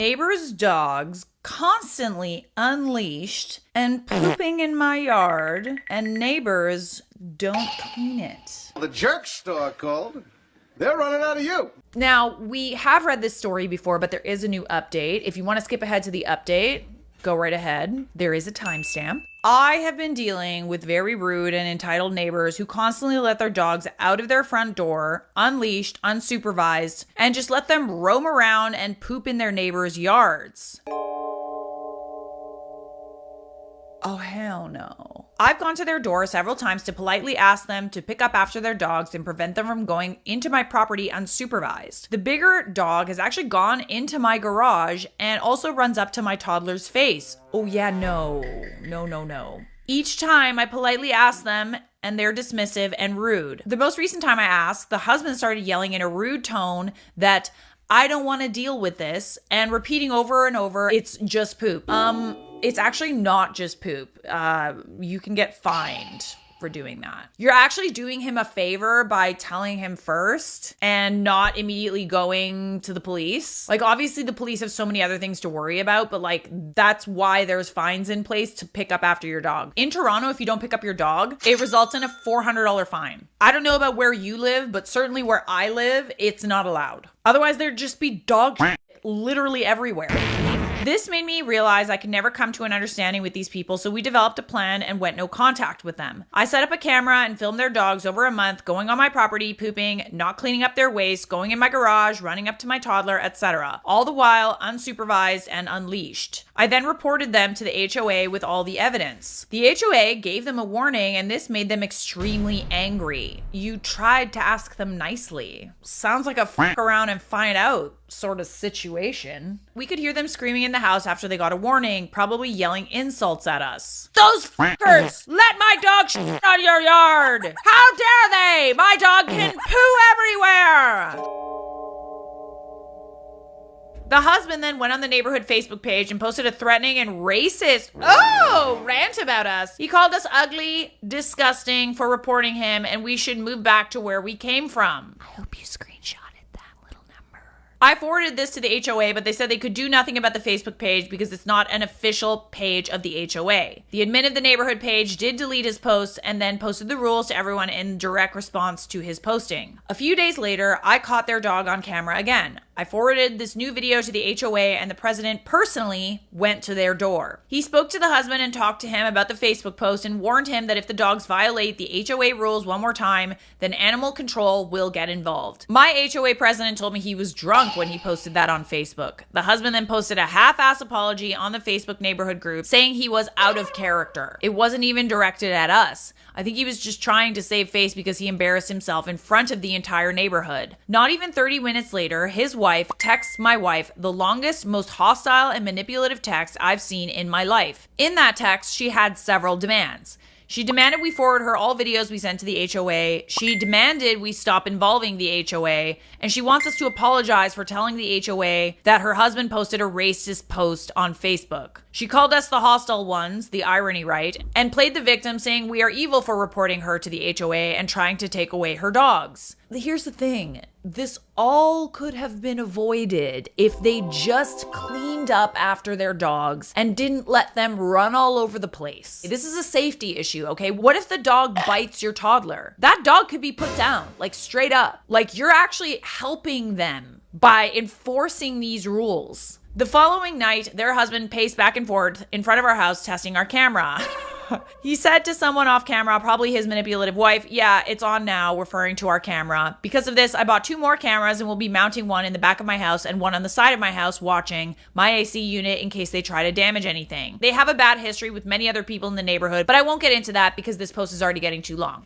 Neighbors' dogs constantly unleashed and pooping in my yard, and neighbors don't clean it. The jerk store called. They're running out of you. Now, we have read this story before, but there is a new update. If you want to skip ahead to the update, go right ahead. There is a timestamp. I have been dealing with very rude and entitled neighbors who constantly let their dogs out of their front door, unleashed, unsupervised, and just let them roam around and poop in their neighbors' yards. Oh, hell no. I've gone to their door several times to politely ask them to pick up after their dogs and prevent them from going into my property unsupervised. The bigger dog has actually gone into my garage and also runs up to my toddler's face. Oh yeah, no. Each time I politely ask them and they're dismissive and rude. The most recent time I asked, the husband started yelling in a rude tone that I don't want to deal with this and repeating over and over, it's just poop. It's actually not just poop. You can get fined for doing that. You're actually doing him a favor by telling him first and not immediately going to the police. Like, obviously the police have so many other things to worry about, but like, that's why there's fines in place to pick up after your dog. In Toronto, if you don't pick up your dog, it results in a $400 fine. I don't know about where you live, but certainly where I live, it's not allowed. Otherwise, there'd just be dog shit literally everywhere. This made me realize I could never come to an understanding with these people, so we developed a plan and went no contact with them. I set up a camera and filmed their dogs over a month, going on my property, pooping, not cleaning up their waste, going in my garage, running up to my toddler, etc. All the while unsupervised and unleashed. I then reported them to the HOA with all the evidence. The HOA gave them a warning, and this made them extremely angry. You tried to ask them nicely. Sounds like a fuck around and find out sort of situation. We could hear them screaming in the house after they got a warning, probably yelling insults at us. Those fuckers! Let my dog shit on your yard! How dare they! My dog can poo everywhere! The husband then went on the neighborhood Facebook page and posted a threatening and racist rant about us. He called us ugly, disgusting for reporting him, and we should move back to where we came from. I hope you screenshotted that little number. I forwarded this to the HOA, but they said they could do nothing about the Facebook page because it's not an official page of the HOA. The admin of the neighborhood page did delete his post and then posted the rules to everyone in direct response to his posting. A few days later, I caught their dog on camera again. I forwarded this new video to the HOA, and the president personally went to their door. He spoke to the husband and talked to him about the Facebook post and warned him that if the dogs violate the HOA rules one more time, then animal control will get involved. My HOA president told me he was drunk when he posted that on Facebook. The husband then posted a half-ass apology on the Facebook neighborhood group saying he was out of character. It wasn't even directed at us. I think he was just trying to save face because he embarrassed himself in front of the entire neighborhood. Not even 30 minutes later, his wife texts my wife the longest, most hostile and manipulative text I've seen in my life. In that text, she had several demands. She demanded we forward her all videos we sent to the HOA. She demanded we stop involving the HOA. And she wants us to apologize for telling the HOA that her husband posted a racist post on Facebook. She called us the hostile ones, the irony, right? And played the victim, saying we are evil for reporting her to the HOA and trying to take away her dogs. Here's the thing. This all could have been avoided if they just cleaned up after their dogs and didn't let them run all over the place. This is a safety issue, okay? What if the dog bites your toddler? That dog could be put down, like straight up. Like, you're actually helping them by enforcing these rules. The following night, their husband paced back and forth in front of our house testing our camera. He said to someone off camera, probably his manipulative wife, "Yeah, it's on now," referring to our camera. Because of this, I bought 2 more cameras and will be mounting one in the back of my house and one on the side of my house watching my AC unit in case they try to damage anything. They have a bad history with many other people in the neighborhood, but I won't get into that because this post is already getting too long.